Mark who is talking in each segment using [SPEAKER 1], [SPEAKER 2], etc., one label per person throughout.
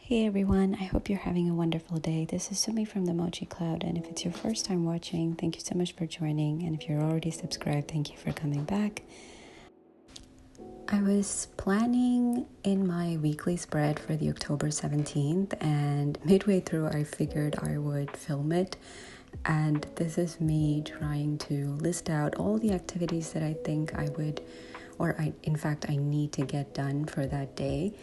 [SPEAKER 1] Hey everyone, I hope you're having a wonderful day. This is Sumi from themochicloud, and if it's your first time watching, thank you so much for joining, and if you're already subscribed, thank you for coming back. I was planning in my weekly spread for the October 17th, and midway through I figured I would film it, and this is me trying to list out all the activities that I think I would, in fact I need to get done for that day.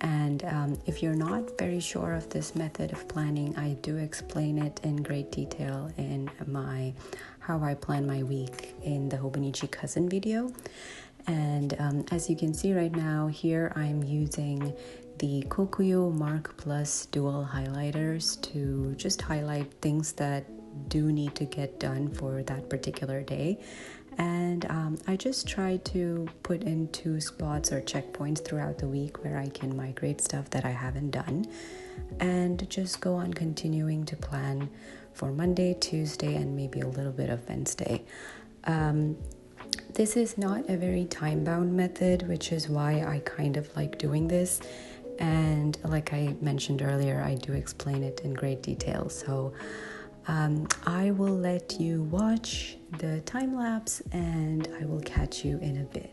[SPEAKER 1] And if you're not very sure of this method of planning, I do explain it in great detail in my how I plan my week in the Hobonichi cousin video. And as you can see right now, here I'm using the Kokuyo Mark Plus dual highlighters to just highlight things that do need to get done for that particular day. And I just try to put in 2 spots or checkpoints throughout the week where I can migrate stuff that I haven't done and just go on continuing to plan for Monday, Tuesday, and maybe a little bit of Wednesday. This is not a very time-bound method, which is why I kind of like doing this. And like I mentioned earlier, I do explain it in great detail. So I will let you watch the time lapse and I will catch you in a bit.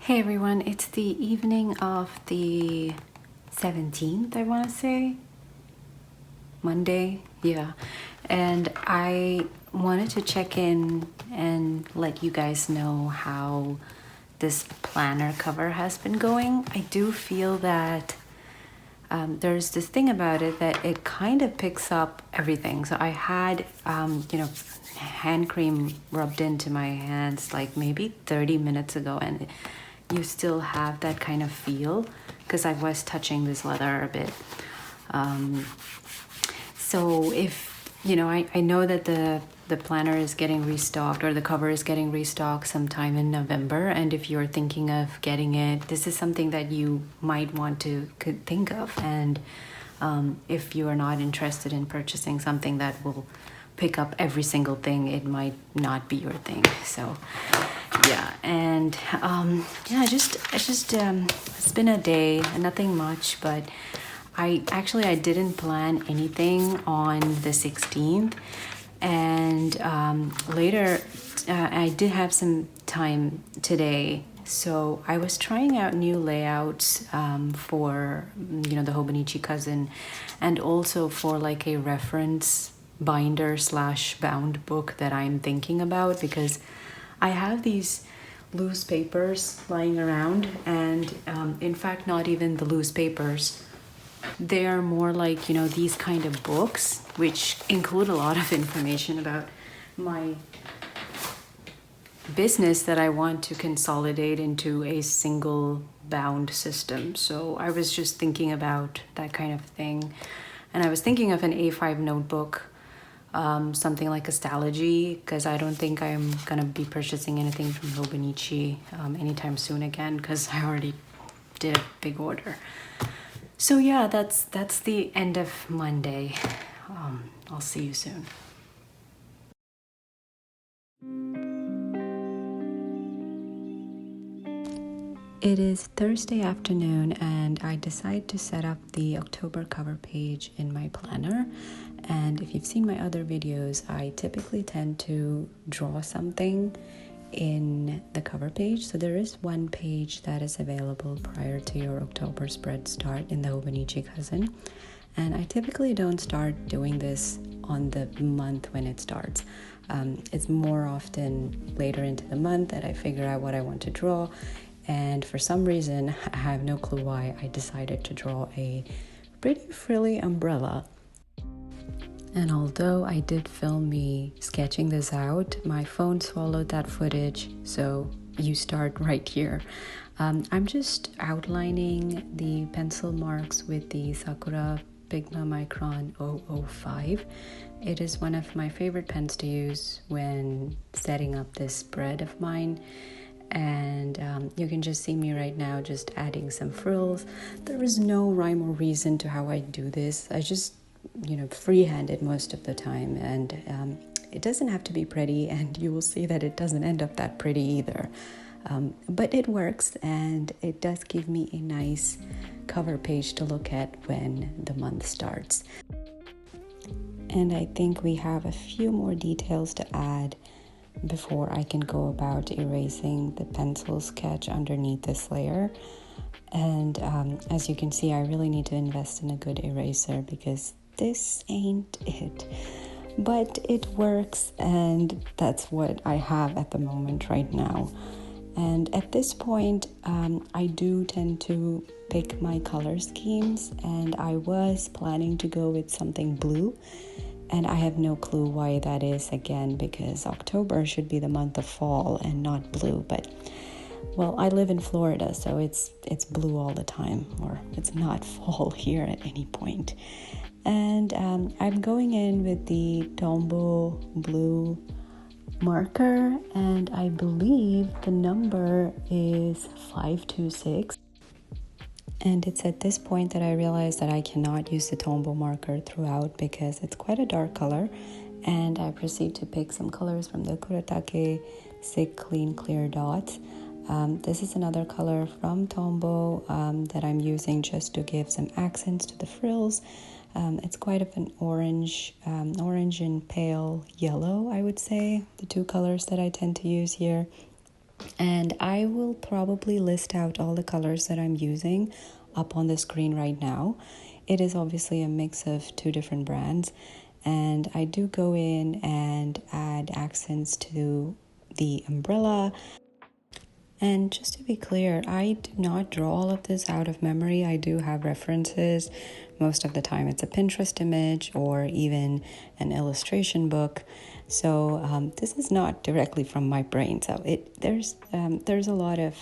[SPEAKER 1] Hey everyone, it's the evening of the 17th, I want to say. Monday, yeah. And I wanted to check in and let you guys know how this planner cover has been going. I do feel that there's this thing about it that it kind of picks up everything. So I had, hand cream rubbed into my hands like maybe 30 minutes ago, and you still have that kind of feel because I was touching this leather a bit. So if, I know that the planner is getting restocked, or the cover is getting restocked sometime in November, and if you're thinking of getting it, this is something that you might want to think of. And if you are not interested in purchasing something that will pick up every single thing, it might not be your thing. So yeah, and it's been a day, nothing much, but I didn't plan anything on the 16th, and later I did have some time today, so I was trying out new layouts for the Hobonichi cousin, and also for like a reference binder / bound book that I'm thinking about, because I have these loose papers lying around, and in fact not even the loose papers, They are more like, these kind of books, which include a lot of information about my business that I want to consolidate into a single bound system. So I was just thinking about that kind of thing. And I was thinking of an A5 notebook, something like Astrology, because I don't think I'm going to be purchasing anything from Hobonichi anytime soon again, because I already did a big order. So yeah, that's the end of Monday. I'll see you soon. It is Thursday afternoon and I decide to set up the October cover page in my planner. And if you've seen my other videos, I typically tend to draw something in the cover page. So there is one page that is available prior to your October spread start in the Hobonichi cousin. And I typically don't start doing this on the month when it starts. It's more often later into the month that I figure out what I want to draw. And for some reason, I have no clue why, I decided to draw a pretty frilly umbrella. And although I did film me sketching this out, my phone swallowed that footage, so you start right here. I'm just outlining the pencil marks with the Sakura Pigma Micron 005. It is one of my favorite pens to use when setting up this spread of mine. And you can just see me right now just adding some frills. There is no rhyme or reason to how I do this. I just freehand it most of the time, and it doesn't have to be pretty, and you will see that it doesn't end up that pretty either, but it works, and it does give me a nice cover page to look at when the month starts. And I think we have a few more details to add before I can go about erasing the pencil sketch underneath this layer. And as you can see, I really need to invest in a good eraser because this ain't it. But it works, and that's what I have at the moment right now. And at this point, I do tend to pick my color schemes, and I was planning to go with something blue. And I have no clue why that is, again, because October should be the month of fall and not blue. But, well, I live in Florida, so it's blue all the time, or it's not fall here at any point. And I'm going in with the Tombow blue marker, and I believe the number is 526. And it's at this point that I realized that I cannot use the Tombow marker throughout because it's quite a dark color. And I proceed to pick some colors from the Kuretake Sick Clean Clear Dots. This is another color from Tombow that I'm using just to give some accents to the frills. It's quite of an orange and pale yellow, I would say, the two colors that I tend to use here. And I will probably list out all the colors that I'm using up on the screen right now. It is obviously a mix of two different brands, and I do go in and add accents to the umbrella. And just to be clear, I do not draw all of this out of memory. I do have references. Most of the time it's a Pinterest image or even an illustration book. So this is not directly from my brain. So there's a lot of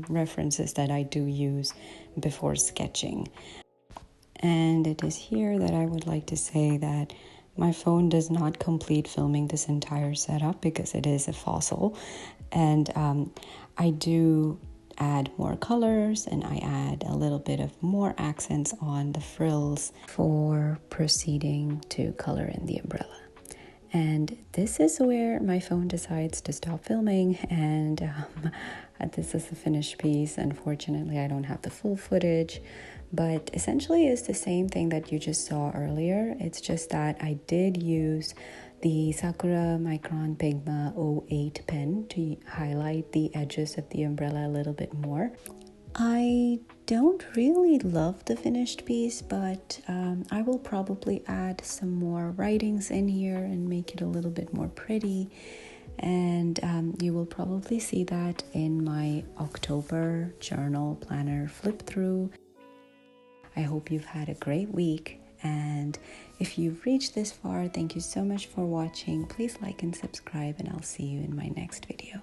[SPEAKER 1] references that I do use before sketching. And it is here that I would like to say that my phone does not complete filming this entire setup because it is a fossil. And I do add more colors, and I add a little bit of more accents on the frills for proceeding to color in the umbrella. And this is where my phone decides to stop filming, and this is the finished piece. Unfortunately, I don't have the full footage, but essentially it's the same thing that you just saw earlier. It's just that I did use the Sakura Micron Pigma 08 pen to highlight the edges of the umbrella a little bit more. I don't really love the finished piece, but I will probably add some more writings in here and make it a little bit more pretty. And you will probably see that in my October journal planner flip through. I hope you've had a great week. And if you've reached this far, thank you so much for watching. Please like and subscribe, and I'll see you in my next video.